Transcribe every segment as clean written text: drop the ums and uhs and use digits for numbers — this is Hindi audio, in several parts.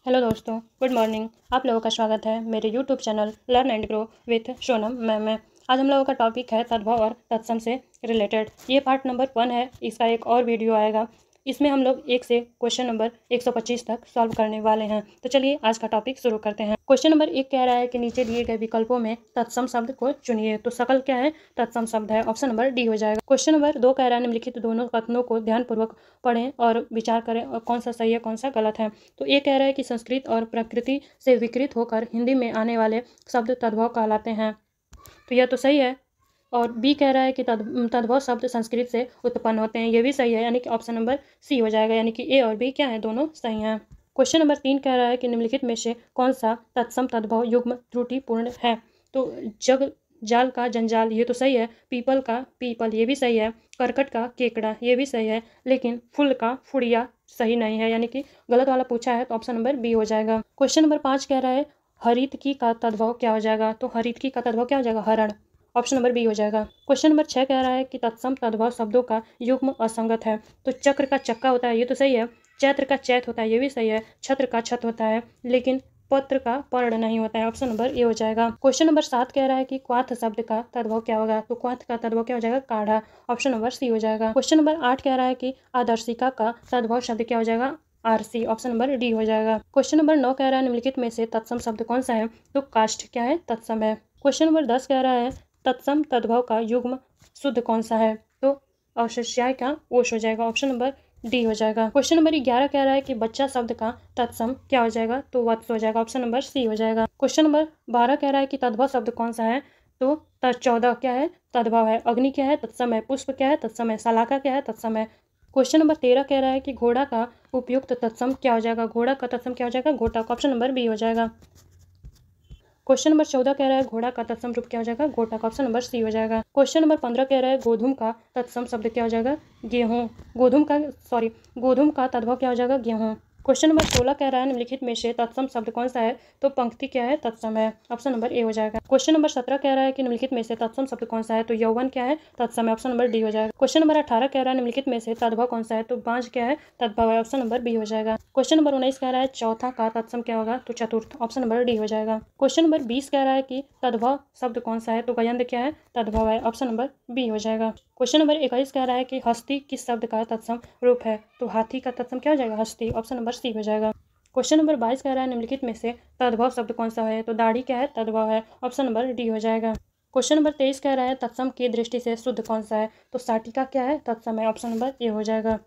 हेलो दोस्तों, गुड मॉर्निंग। आप लोगों का स्वागत है मेरे YouTube channel learn and grow with Sonam ma'am में। आज हम लोगों का टॉपिक है तद्भव और तत्सम से रिलेटेड। ये पार्ट नंबर 1 है। इसका एक और वीडियो आएगा, इसमें हम लोग 1 से क्वेश्चन नंबर 125 तक सॉल्व करने वाले हैं। तो चलिए आज का टॉपिक शुरू करते हैं। क्वेश्चन नंबर 1 कह रहा है कि नीचे दिए गए विकल्पों में तत्सम शब्द को चुनिए। तो सकल क्या है? तत्सम शब्द है। ऑप्शन नंबर डी हो जाएगा। क्वेश्चन नंबर 2 कह रहा है निम्नलिखित दोनों कथनों को ध्यानपूर्वक पढ़ें और विचार करें और कौन सा सही है कौन सा गलत है। तो ये कह रहा है कि संस्कृत और प्रकृति से विकृत होकर हिंदी में आने वाले शब्द तद्भव कहलाते हैं। तो यह तो सही है। और बी कह रहा है कि तद्भव शब्द संस्कृत से उत्पन्न होते हैं। ये भी सही है, यानी कि ऑप्शन नंबर सी हो जाएगा। यानी कि ए और बी क्या है? दोनों सही हैं। क्वेश्चन नंबर 3 कह रहा है कि निम्नलिखित में से कौन सा तत्सम तद्भव युग्म त्रुटिपूर्ण है। तो जग जाल का जंजाल, ये तो सही है। पीपल का पीपल, ये भी सही है। करकट का केकड़ा, ये भी सही है। लेकिन फुल का फुड़िया सही नहीं है, यानी कि गलत वाला पूछा है। तो ऑप्शन नंबर बी हो जाएगा। क्वेश्चन नंबर 5 कह रहा है हरितकी का तद्भव क्या हो जाएगा। तो हरितकी का तद्भव क्या हो जाएगा? हरण। ऑप्शन नंबर बी हो जाएगा। क्वेश्चन नंबर 6 कह रहा है कि तत्सम तद्भव शब्दों का युग्म असंगत है। तो चक्र का चक्का होता है, ये तो सही है। चैत्र का चैत होता है, ये भी सही है। छत्र का छत होता है, लेकिन पत्र का पर्ण नहीं होता है। ऑप्शन नंबर ए हो जाएगा। क्वेश्चन नंबर 7 कह रहा है कि क्वाथ शब्द का तद्भव क्या होगा। तो क्वाथ का तद्भव क्या हो जाएगा? काढ़ा। ऑप्शन नंबर सी हो जाएगा। क्वेश्चन नंबर 8 कह रहा है कि आदर्शिका का तद्भव शब्द क्या हो जाएगा? आरसी। ऑप्शन नंबर डी हो जाएगा। क्वेश्चन नंबर 9 कह रहा है निम्नलिखित में से तत्सम शब्द कौन सा है। तो काष्ठ क्या है? तत्सम है। क्वेश्चन नंबर 10 कह रहा है तत्सम तद्भव का युग्म शुद्ध कौन सा है। तो अवशेष्याय का ओश हो जाएगा। ऑप्शन नंबर डी हो जाएगा। क्वेश्चन नंबर 11 कह रहा है कि बच्चा शब्द का तत्सम क्या हो जाएगा। तो वत्स हो जाएगा। ऑप्शन नंबर सी हो जाएगा। क्वेश्चन नंबर 12 कह रहा है कि तद्भव शब्द कौन सा है। तो 14 क्या है? तद्भव है। अग्नि क्या है? तत्सम है। पुष्प क्या है? तत्सम है। शलाका क्या है? तत्सम है। क्वेश्चन नंबर 13 कह रहा है कि घोड़ा का उपयुक्त तत्सम क्या हो जाएगा। घोड़ा का तत्सम क्या हो जाएगा? घोटक। ऑप्शन नंबर बी हो जाएगा। क्वेश्चन नंबर 14 कह रहा है घोड़ा का तत्सम रूप क्या हो जाएगा? घोटक। ऑप्शन नंबर सी हो जाएगा। क्वेश्चन नंबर 15 कह रहा है गोधूम का तत्सम शब्द क्या हो जाएगा? गेहूं। गोधूम का तद्भव क्या हो जाएगा? गेहूं। क्वेश्चन नंबर 16 कह रहा है निम्नलिखित में से तत्सम शब्द कौन सा है। तो पंक्ति क्या है? तत्सम है। ऑप्शन नंबर ए हो जाएगा। क्वेश्चन नंबर 17 कह रहा है कि निम्नलिखित में से तत्सम शब्द कौन सा है। तो यौवन क्या है? तत्सम है। ऑप्शन नंबर डी हो जाएगा। क्वेश्चन नंबर 18 कह रहा है निम्नलिखित में से तद्भव कौन सा है। तो बांझ क्या है? तद्भव है। ऑप्शन नंबर बी हो जाएगा। क्वेश्चन नंबर 19 कह रहा है चौथा का तत्सम क्या होगा। तो चतुर्थ। ऑप्शन नंबर डी हो जाएगा। क्वेश्चन नंबर 20 कह रहा है कि तद्भव शब्द कौन सा है। तो गयंद क्या है? तद्भव है। ऑप्शन नंबर बी हो जाएगा। क्वेश्चन नंबर 21 कह रहा है कि हस्ती किस शब्द का तत्सम रूप है। तो हाथी का तत्सम क्या हो जाएगा? हस्ती। ऑप्शन नंबर सी हो जाएगा। क्वेश्चन नंबर 22 कह रहा है निम्नलिखित में से तद्भव शब्द कौन सा है। तो दाढ़ी क्या है? तद्भव है। ऑप्शन नंबर डी हो जाएगा। क्वेश्चन नंबर 23 कह रहा है तत्सम की दृष्टि से शुद्ध कौन सा है। तो साटिका क्या है? तत्सम है। ऑप्शन नंबर ए हो जाएगा।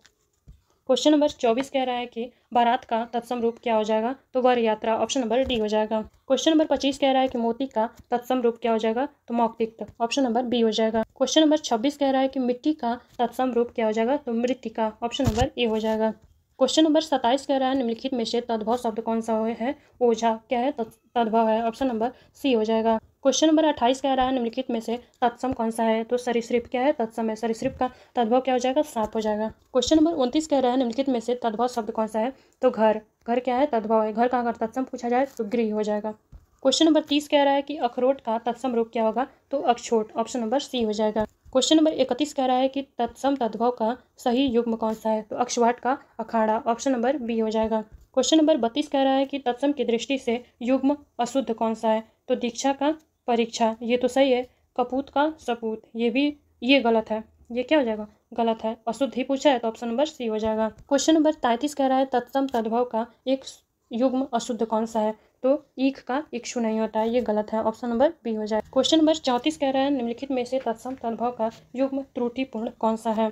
क्वेश्चन नंबर 24 कह रहा है कि बारात का तत्सम रूप क्या हो जाएगा। तो वर यात्रा। ऑप्शन नंबर डी हो जाएगा। क्वेश्चन नंबर 25 कह रहा है कि मोती का तत्सम रूप क्या हो जाएगा। तो मौक्तिक। ऑप्शन नंबर बी हो जाएगा। क्वेश्चन नंबर 26 कह रहा है कि मिट्टी का तत्सम रूप क्या हो जाएगा। तो मृत्तिका। ऑप्शन नंबर ए हो जाएगा। क्वेश्चन नंबर 27 कह रहा है निम्नलिखित में से तद्भव शब्द कौन सा है। ओझा क्या है? तद्भव है। ऑप्शन नंबर सी हो जाएगा। क्वेश्चन नंबर 28 कह रहा है निम्नलिखित में से तत्सम कौन सा है। तो सरीसृप क्या है? तत्सम है। सरीसृप का तद्भव क्या हो जाएगा? सांप हो जाएगा। क्वेश्चन नंबर 29 कह रहा है निम्नलिखित में से तद्भव शब्द कौन सा है। तो घर। घर क्या है? तद्भव है। घर का अगर तत्सम पूछा जाए तो गृह हो जाएगा। क्वेश्चन नंबर 30 कह रहा है कि अखरोट का तत्सम रूप क्या होगा। तो अक्षोट। ऑप्शन नंबर सी हो जाएगा। क्वेश्चन नंबर 31 कह रहा है कि तत्सम तद्भव का सही युग्म कौन सा है। तो अक्षवाट का अखाड़ा। ऑप्शन नंबर बी हो जाएगा। क्वेश्चन नंबर 32 कह रहा है कि तत्सम की दृष्टि से युग्म अशुद्ध कौन सा है। तो दीक्षा का परीक्षा, ये तो सही है। कपूत का सपूत, ये गलत है। ये क्या हो जाएगा? गलत है। अशुद्ध ही पूछा है तो ऑप्शन नंबर सी हो जाएगा। क्वेश्चन नंबर 33 कह रहा है तत्सम तद्भव का एक युग्म अशुद्ध कौन सा है। तो ईख का इक्षु नहीं होता है, ये गलत है। ऑप्शन नंबर बी हो जाए। क्वेश्चन नंबर 34 कह रहा है निम्नलिखित में से तत्सम तद्भव का युग्म त्रुटिपूर्ण कौन सा है।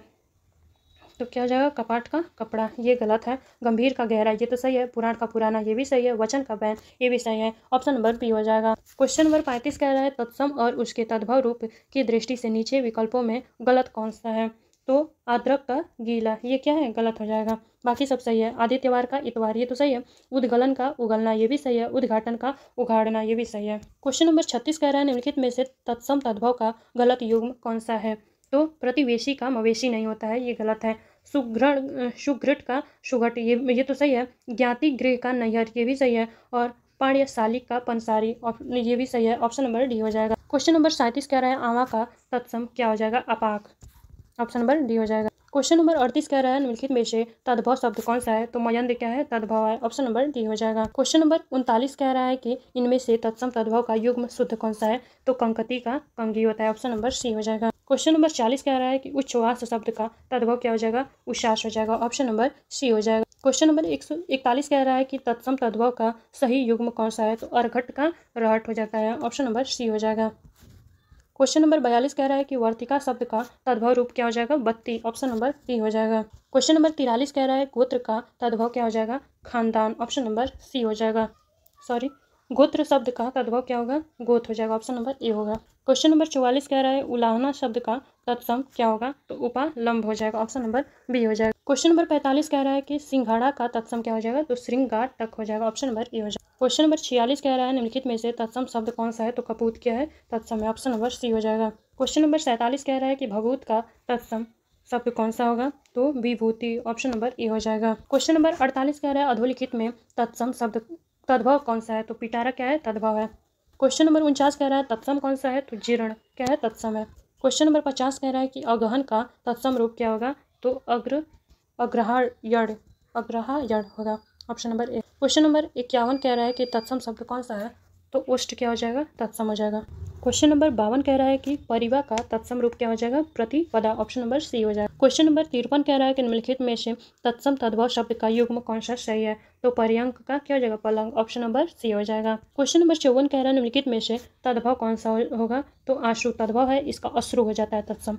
तो क्या हो जाएगा? कपाट का कपड़ा, ये गलत है। गंभीर का गहरा, ये तो सही है। पुराण का पुराना, ये भी सही है। वचन का बैन, ये भी सही है। ऑप्शन नंबर बी हो जाएगा। क्वेश्चन नंबर 35 कह रहा है तत्सम और उसके तद्भव रूप की दृष्टि से नीचे विकल्पों में गलत कौन सा है। तो अदरक का गीला, ये क्या है? गलत हो जाएगा। बाकी सब सही है। आदित्यवार का इतवार, ये तो सही है। उद्गलन का उगलना, ये भी सही है। उद्घाटन का उघाड़ना, ये भी सही है। क्वेश्चन नंबर 36 कह रहा है निम्नलिखित में से तत्सम तद्भव का गलत युग्म कौन सा है। तो प्रतिवेशी का मवेशी नहीं होता है, ये गलत है। सुघृट का सुघट, ये तो सही है। ज्ञाति गृह का नैहर, ये भी सही है। और पाण्यशालिक का पंसारी, ये भी सही है। ऑप्शन नंबर डी हो जाएगा। क्वेश्चन नंबर 37 कह रहा है आंवा का तत्सम क्या हो जाएगा। अपाक। ऑप्शन नंबर डी हो जाएगा। क्वेश्चन नंबर 38 कह रहा है निम्नलिखित में से तद्भव शब्द कौन सा है? तो मयंद क्या है? तद्भव है। ऑप्शन नंबर डी हो जाएगा। क्वेश्चन नंबर 39 कह रहा है कि इनमें से तत्सम तद्भव का युग्म शुद्ध कौन सा है? तो कंकती का कंगी होता है। ऑप्शन नंबर सी हो जाएगा। क्वेश्चन नंबर 40 कह रहा है कि उच्छ्वास शब्द का तद्भव क्या हो जाएगा? उच्छ्वास हो जाएगा। ऑप्शन नंबर सी हो जाएगा। क्वेश्चन नंबर 141 कह रहा है कि तत्सम तद्भव का सही युग्म कौन सा है? तो अर्घट का रहट हो जाता है। ऑप्शन नंबर सी हो जाएगा। क्वेश्चन नंबर 42 कह रहा है कि वर्तिका शब्द का तद्भव रूप क्या हो जाएगा? बत्ती। ऑप्शन नंबर डी हो जाएगा। क्वेश्चन नंबर 43 कह रहा है गोत्र का तद्भव क्या हो जाएगा? खानदान। ऑप्शन नंबर सी हो जाएगा। गोत्र शब्द का तद्भव क्या होगा? गोत्र हो जाएगा। ऑप्शन नंबर ए होगा। क्वेश्चन नंबर 44 कह रहा है उलाहना शब्द का तत्सम क्या होगा? तो उपालंब हो जाएगा। ऑप्शन नंबर बी हो जाएगा। क्वेश्चन नंबर 45 कह रहा है कि सिंघाड़ा का तत्सम क्या हो जाएगा? तो श्रृंगाटक हो जाएगा। ऑप्शन नंबर ए हो जाएगा। क्वेश्चन नंबर 46 कह रहा है निम्नलिखित में से तत्सम शब्द कौन सा है? तो कपूत क्या है? तत्सम है। ऑप्शन नंबर सी हो जाएगा। क्वेश्चन नंबर 47 कह रहा है कि भभूत का तत्सम शब्द कौन सा होगा? तो विभूति। ऑप्शन नंबर ए हो जाएगा। क्वेश्चन नंबर 48 कह रहा है अधोलिखित में तत्सम शब्द तद्भव कौन सा है? तो पिटारा क्या है? तद्भव है। क्वेश्चन नंबर 49 कह रहा है तत्सम कौन सा है? तो जीर्ण क्या है? तत्सम है। क्वेश्चन नंबर 50 कह रहा है कि अगहन का तत्सम रूप क्या होगा? तो अग्रहायण होगा। Option number A. Question number 51 कह रहा है कि तत्सम शब्द कौन सा है? तो ओष्ठ क्या हो जाएगा? तत्सम हो जाएगा। क्वेश्चन नंबर 52 कह रहा है कि परिवा का तत्सम रूप क्या हो जाएगा? प्रतिपदा। ऑप्शन नंबर सी हो जाएगा। क्वेश्चन नंबर 53 कह रहा है कि निम्नलिखित में से तत्सम तद्भव शब्द का युग्म कौन सा सही है? तो पर्यंक का क्या हो जाएगा? पलंग। ऑप्शन नंबर सी हो जाएगा। क्वेश्चन नंबर 54 कह रहा है निम्नलिखित में से तद्भव कौन सा होगा? तो आशु तद्भव है, इसका अश्रु हो जाता है तत्सम।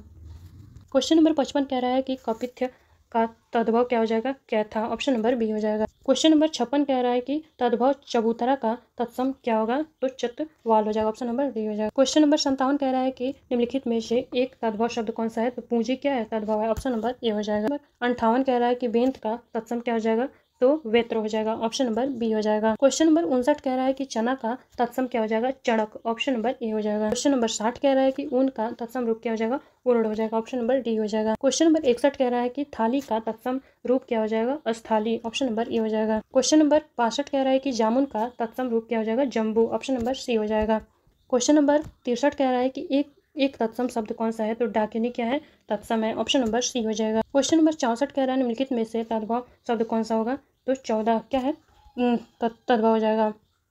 क्वेश्चन नंबर 55 कह रहा है कि कपित्थ का तद्भव क्या हो जाएगा? कैथा। ऑप्शन नंबर बी हो जाएगा। क्वेश्चन नंबर 56 कह रहा है कि तद्भव चबूतरा का तत्सम क्या होगा? तो चतवाल हो जाएगा। ऑप्शन नंबर डी हो जाएगा। क्वेश्चन नंबर 57 कह रहा है कि निम्नलिखित में से एक तद्भव शब्द कौन सा है? तो पूंजी क्या है? तद्भव है। ऑप्शन नंबर ए हो जाएगा। 58 कह रहा है कि बेंत का तत्सम क्या हो जाएगा? तो वेत्र हो जाएगा। ऑप्शन नंबर बी हो जाएगा। क्वेश्चन नंबर 59 कह रहा है कि चना का तत्सम क्या हो जाएगा? चणक। ऑप्शन नंबर ए हो जाएगा। क्वेश्चन नंबर 60 कह रहा है कि ऊन का तत्सम रूप क्या हो जाएगा? उर्ण हो जाएगा। ऑप्शन नंबर डी हो जाएगा। क्वेश्चन नंबर 61 कह रहा है कि थाली का तत्सम रूप क्या हो जाएगा? अस्थाली। ऑप्शन नंबर ए हो जाएगा। क्वेश्चन नंबर 62 कह रहा है कि जामुन का तत्सम रूप क्या हो जाएगा? जम्बू। ऑप्शन नंबर सी हो जाएगा। क्वेश्चन नंबर 63 कह रहा है कि एक तत्सम शब्द कौन सा है? तो डाकिनी क्या है? तत्सम है। ऑप्शन नंबर सी हो जाएगा। क्वेश्चन नंबर 64 कह रहा है निम्नलिखित में से तद्भव शब्द कौन सा होगा? तो 14 क्या है? तद्भव हो जाएगा।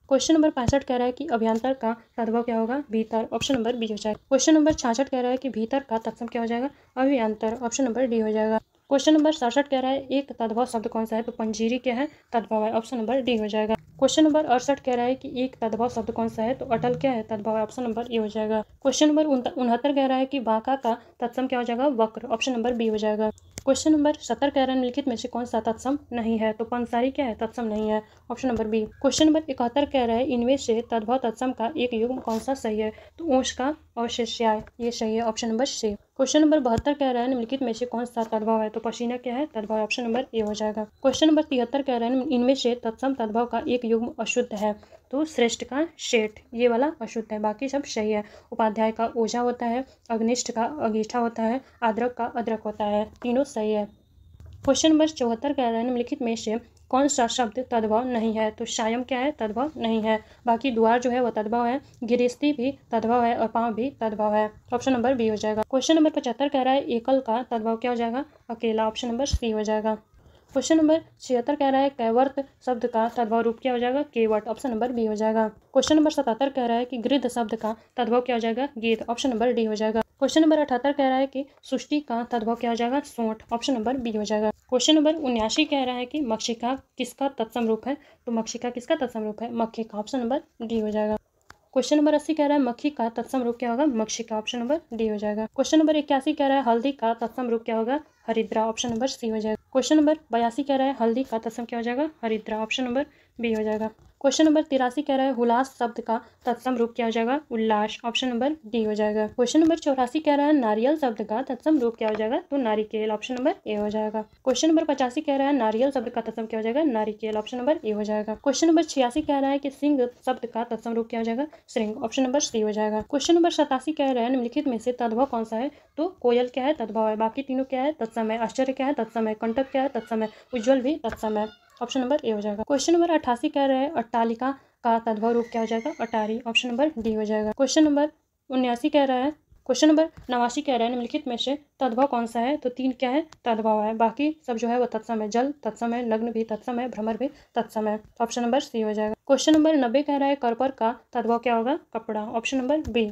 क्वेश्चन नंबर 65 कह रहा है कि अभ्यंतर का तद्भव क्या होगा? भीतर। ऑप्शन नंबर बी हो जाएगा। क्वेश्चन नंबर 66 कह रहा है कि भीतर का तत्सम क्या हो जाएगा? अभ्यंतर। ऑप्शन नंबर डी हो जाएगा। क्वेश्चन नंबर 67 कह रहा है एक तद्भव शब्द कौन सा है? तो पंजीरी क्या है? तद्भव है। ऑप्शन नंबर डी हो जाएगा। क्वेश्चन नंबर 68 कह रहा है कि एक तद्भव शब्द कौन सा है? तो अटल क्या है? तद्भव है। ऑप्शन नंबर ए हो जाएगा। क्वेश्चन नंबर 69 कह रहा है कि बांका का तत्सम क्या हो जाएगा? वक्र। ऑप्शन नंबर बी हो जाएगा। क्वेश्चन नंबर 70 कह रहा है निम्नलिखित में से कौन सा तत्सम नहीं है? तो पंसारी क्या है? तत्सम नहीं है। Option number B. Question number 71 कह रहा है इनमें से तद्भव तत्सम का एक युग्म कौन सा सही है? तो ओंश का अवशेष्याय ये सही है। Option number C. Question number 72 कह रहा है निम्नलिखित में से कौन सा तद्भव है? तो पसीना क्या है? तद्भव है। ऑप्शन नंबर ए हो जाएगा। क्वेश्चन नंबर 73 कह रहा है इनमें से तत्सम तद्भव का एक युग्म अशुद्ध है। तो श्रेष्ठ का शेठ ये वाला अशुद्ध है, बाकी सब सही है। उपाध्याय का ओझा होता है, अग्निष्ठ का अगीठा होता है, आद्रक का अदरक होता है, तीनों सही है। क्वेश्चन नंबर 74 कह रहा है निम्नलिखित में से कौन सा शब्द तद्भव नहीं है? तो सायम क्या है? तद्भव नहीं है। बाकी द्वार जो है वह तद्भव है, गिरिस्ती भी तद्भव है और पाँव भी तद्भव है। ऑप्शन नंबर बी हो जाएगा। क्वेश्चन नंबर 75 कह रहा है एकल का तद्भव क्या हो जाएगा? अकेला। ऑप्शन नंबर सी हो जाएगा। क्वेश्चन नंबर 76 कह रहा है कैवर्त शब्द का तद्भव रूप क्या हो जाएगा? केवट। ऑप्शन नंबर बी हो जाएगा। क्वेश्चन नंबर 77 कह रहा है कि गृध्र शब्द का तद्भव क्या हो जाएगा? गिद्ध। ऑप्शन नंबर डी हो जाएगा। क्वेश्चन नंबर 78 कह रहा है कि सृष्टि का तद्भव क्या हो जाएगा? सोंठ। ऑप्शन नंबर बी हो जाएगा। क्वेश्चन नंबर 79 कह रहा है कि मक्षिका किसका तत्सम रूप है? तो मक्षिका किसका तत्सम रूप है? मक्खी का। ऑप्शन नंबर डी हो जाएगा। क्वेश्चन नंबर 80 कह रहा है मक्खी का तत्सम रूप क्या होगा? मक्षिका। ऑप्शन नंबर डी हो जाएगा। क्वेश्चन नंबर 81 कह रहा है हल्दी का तत्सम रूप क्या होगा? हरिद्रा। ऑप्शन नंबर सी हो जाएगा। क्वेश्चन नंबर 82 कह रहा है हल्दी का तत्सम क्या हो जाएगा? हरिद्रा। ऑप्शन नंबर बी हो जाएगा। क्वेश्चन नंबर 83 कह रहा है हुलास शब्द का तत्सम रूप क्या हो जाएगा? उल्लास। ऑप्शन नंबर डी हो जाएगा। क्वेश्चन नंबर 84 कह रहा है नारियल शब्द का तत्सम रूप क्या हो जाएगा? तो नारिकेल। ऑप्शन नंबर ए हो जाएगा। क्वेश्चन नंबर 85 कह रहा है नारियल शब्द का तत्सम क्या हो जाएगा? नारिकेल। ऑप्शन नंबर ए हो जाएगा। क्वेश्चन नंबर 86 कह रहा है कि सिंह शब्द का तत्सम रूप क्या हो जाएगा? श्रृंग। ऑप्शन नंबर सी हो जाएगा। क्वेश्चन नंबर 87 कह रहा है निम्नलिखित में से तद्भव कौन सा है? तो कोयल क्या है? तद्भव है। बाकी तीनों क्या है? तत्सम है। आश्चर्य क्या है? तत्सम है। कंटक क्या है? तत्सम है। उज्ज्वल भी तत्सम है। ऑप्शन नंबर ए हो जाएगा। क्वेश्चन नंबर 88 कह रहे हैं अट्टालिका का तद्भव रूप क्या हो जाएगा? अटारी। ऑप्शन नंबर डी हो जाएगा। क्वेश्चन नंबर 79 कह रहा है क्वेश्चन नंबर 89 कह रहा है निम्नलिखित में से तद्भव कौन सा है, तो 3 क्या है, तद्भव है। बाकी सब जो है वो तत्सम है। जल तत्सम है, नग्न भी तत्सम है, भ्रमर भी तत्सम है। ऑप्शन नंबर सी हो जाएगा। क्वेश्चन नंबर 90 कह रहा है करपर का तद्भव क्या होगा, कपड़ा। Option number B.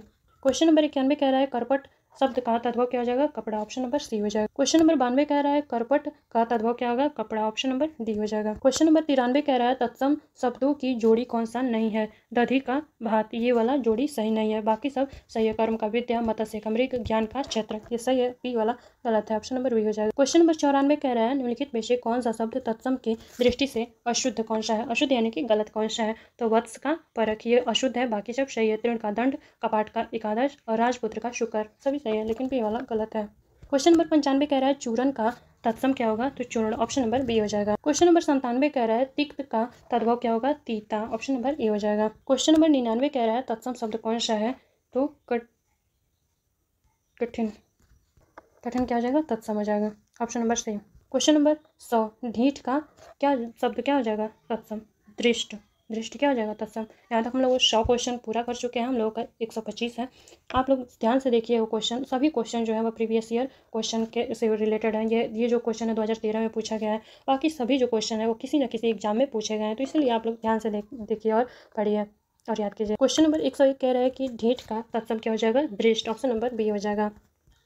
Question number 91 कह रहा है करपट शब्द का तद्भव क्या हो जाएगा, कपड़ा। ऑप्शन नंबर सी हो जाएगा। क्वेश्चन नंबर 92 कह रहा है करपट का तद्भव क्या होगा, कपड़ा। ऑप्शन नंबर डी हो जाएगा। क्वेश्चन नंबर 93 कह रहा है तत्सम शब्दों की जोड़ी कौन सा नहीं है, दधि का भात, ये वाला जोड़ी सही नहीं है। बाकी सब सही है। कर्म का विद्या, मत्स्य का मृग, ज्ञान का क्षेत्र, ये सही है। बी वाला गलत है। ऑप्शन नंबर बी हो जाएगा। क्वेश्चन नंबर 94 कह रहा है निम्नलिखित में से कौन सा शब्द तत्सम की दृष्टि से अशुद्ध कौन सा है, अशुद्ध यानी कि गलत कौन सा है, तो वत्स का परख ये अशुद्ध है। बाकी सब सही है। तृण का दंड, कपाट का एकादश और राजपुत्र का शुक्र, सभी सही है, लेकिन बी वाला गलत है। क्वेश्चन नंबर 95 कह रहा है चूरन का तत्सम क्या होगा, तो चूर्ण। ऑप्शन नंबर बी हो जाएगा। क्वेश्चन नंबर 97 कह रहा है तिक्त का तद्भव क्या होगा, तीता। ऑप्शन नंबर ए हो जाएगा। क्वेश्चन नंबर 99 कह रहा है तत्सम शब्द कौन सा है, तो कठिन। कठिन क्या हो जाएगा, तत्सम हो जाएगा। Option number C. Question number 100 ढीठ का क्या शब्द क्या हो जाएगा, तत्सम। दृष्ट। दृष्टि क्या हो जाएगा, तत्सम। यहाँ तक हम लोग 100 क्वेश्चन पूरा कर चुके हैं। हम लोगों का 125 है। आप लोग ध्यान से देखिए वो क्वेश्चन, सभी क्वेश्चन जो है वो प्रीवियस ईयर क्वेश्चन के से रिलेटेड है। ये जो क्वेश्चन है 2013 में पूछा गया है। बाकी सभी जो क्वेश्चन है वो किसी न किसी एग्जाम में पूछे गए हैं, तो इसलिए आप लोग ध्यान से देखिए और पढ़िए और याद कीजिए। क्वेश्चन नंबर 101 कह रहा है कि ढीठ का तत्सम क्या हो जाएगा, दृष्ट। ऑप्शन नंबर बी हो जाएगा।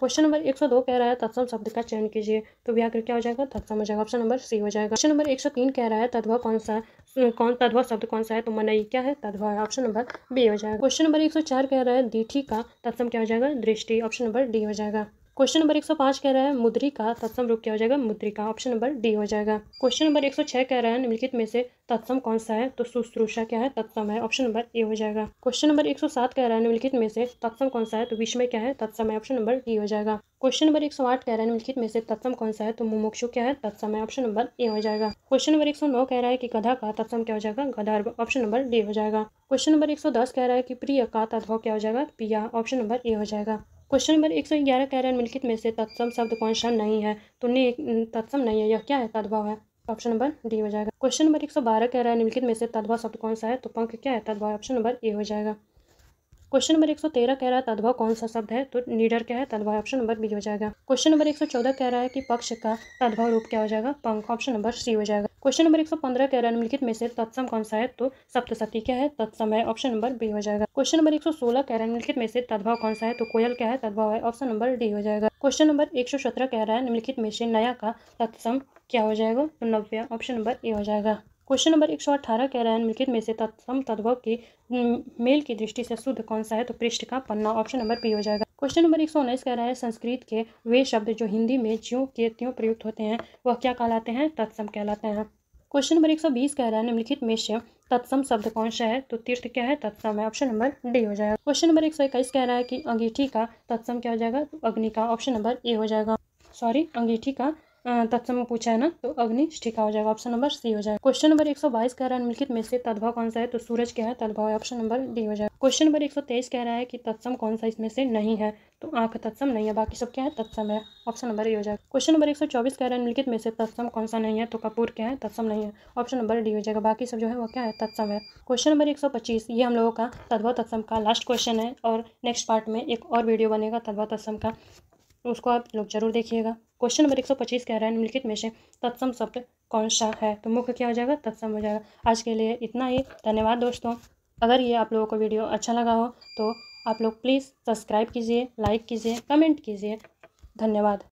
क्वेश्चन नंबर 102 कह रहा है तत्सम शब्द का चयन कीजिए, तो व्याकृत क्या हो जाएगा, तत्सम हो जाएगा। ऑप्शन नंबर सी हो जाएगा। क्वेश्चन नंबर 103 कह रहा है तद्भव तद्भव शब्द कौन सा है, तो मनई क्या है, तद्भव है। ऑप्शन नंबर बी हो जाएगा। क्वेश्चन नंबर 104 कह रहा है दीठी का तत्सम क्या हो जाएगा, दृष्टि। ऑप्शन नंबर डी हो जाएगा। क्वेश्चन नंबर 105 कह रहा है मुद्री का तत्सम रूप क्या हो जाएगा, मुद्रिका। ऑप्शन नंबर डी हो जाएगा। क्वेश्चन नंबर 106 कह रहा है निम्नलिखित में से तत्सम कौन सा है, तो शुश्रूषा क्या है, तत्सम है। ऑप्शन नंबर ए हो जाएगा। क्वेश्चन नंबर 107 कह रहा है निम्नलिखित में से तत्सम कौन सा है, तो विस्मय क्या है, तत्सम है। ऑप्शन नंबर डी हो जाएगा। क्वेश्चन नंबर 108 कह रहा है निम्नलिखित में से तत्सम कौन सा है, तो मुमुक्षु क्या है, तत्सम है। ऑप्शन नंबर ए हो जाएगा। क्वेश्चन नंबर 109 कह रहा है कि गधा का तत्सम क्या हो जाएगा, गंधर्व। ऑप्शन नंबर डी हो जाएगा। क्वेश्चन नंबर 110 कह रहा है कि प्रिय का तद्भव क्या हो जाएगा, पिया। ऑप्शन नंबर ए हो जाएगा। क्वेश्चन नंबर 111 कह रहा है निम्नलिखित में से तत्सम शब्द कौन सा नहीं है, तो तत्सम नहीं है, यह क्या है, तद्भव है। ऑप्शन नंबर डी हो जाएगा। क्वेश्चन नंबर 112 कह रहा है निम्नलिखित में से तद्भव शब्द कौन सा है, तो पंख क्या है, तद्भव। ऑप्शन नंबर ए हो जाएगा। क्वेश्चन नंबर 113 कह रहा है तद्भव कौन सा शब्द है, तो निडर क्या है, तद्भव। ऑप्शन नंबर बी हो जाएगा। क्वेश्चन नंबर 114 कह रहा है कि पक्ष का तद्भव रूप क्या हो जाएगा, पंख। ऑप्शन नंबर सी हो जाएगा। क्वेश्चन नंबर 115 कह रहा है निम्नलिखित में से तत्सम कौन सा है, तो सप्तशती क्या है, तत्सम है। ऑप्शन नंबर बी हो जाएगा। क्वेश्चन नंबर 116 कह रहा है निम्नलिखित में से तद्भव कौन सा है, तो कोयल क्या है, तद्भव है। ऑप्शन नंबर डी हो जाएगा। क्वेश्चन नंबर 117 कह रहा है निम्नलिखित में से नया का तत्सम क्या हो जाएगा, तो नव्य। ऑप्शन नंबर ए हो जाएगा। क्वेश्चन नंबर 118 कह रहा है निम्नलिखित में से तत्सम तद्भव की मेल की दृष्टि से शुद्ध कौन सा है, तो पृष्ठ का पन्ना। ऑप्शन नंबर बी हो जाएगा। क्वेश्चन नंबर 119 कह रहा है संस्कृत के वे शब्द जो हिंदी में ज्यों के त्यों प्रयुक्त होते हैं वह क्या कहलाते हैं, तत्सम कहलाते हैं। क्वेश्चन नंबर 120 कह रहा है निम्नलिखित में से तत्सम शब्द कौन सा है, तो तीर्थ क्या है, तत्सम है। ऑप्शन नंबर डी हो जाएगा। क्वेश्चन नंबर 121 कह रहा है कि अंगीठी का तत्सम क्या हो जाएगा, तो अग्नि का। ऑप्शन नंबर ए हो जाएगा। सॉरी, अंगीठी का तत्सम पूछा है ना, तो अग्निष्ठिका हो जाएगा। ऑप्शन नंबर सी हो जाएगा। क्वेश्चन नंबर 122 कह रहा है निम्नलिखित में से तद्भव कौन सा है, तो सूरज क्या है, तद्भव है। ऑप्शन नंबर डी हो जाएगा। क्वेश्चन नंबर 123 कह रहा है कि तत्सम कौन सा इसमें से नहीं है, तो आंख तत्सम नहीं है, बाकी सब क्या है, तत्सम है। ऑप्शन नंबर ए हो जाएगा। क्वेश्चन नंबर 124 कह रहा है निम्नलिखित में से तत्सम कौन सा नहीं है, तो कपूर क्या है, तत्सम नहीं है। ऑप्शन नंबर डी हो जाएगा। बाकी सब जो है वो क्या है, तत्सम है। क्वेश्चन नंबर 125 ये हम लोगों का तद्भव तत्सम का लास्ट क्वेश्चन है, और नेक्स्ट पार्ट में एक और वीडियो बनेगा तद्भव तत्सम का, उसको आप लोग जरूर देखिएगा। क्वेश्चन नंबर 125 कह रहा है निम्नलिखित में से तत्सम शब्द कौन सा है, तो मुख्य क्या हो जाएगा, तत्सम हो जाएगा। आज के लिए इतना ही। धन्यवाद दोस्तों। अगर ये आप लोगों को वीडियो अच्छा लगा हो तो आप लोग प्लीज़ सब्सक्राइब कीजिए, लाइक कीजिए, कमेंट कीजिए। धन्यवाद।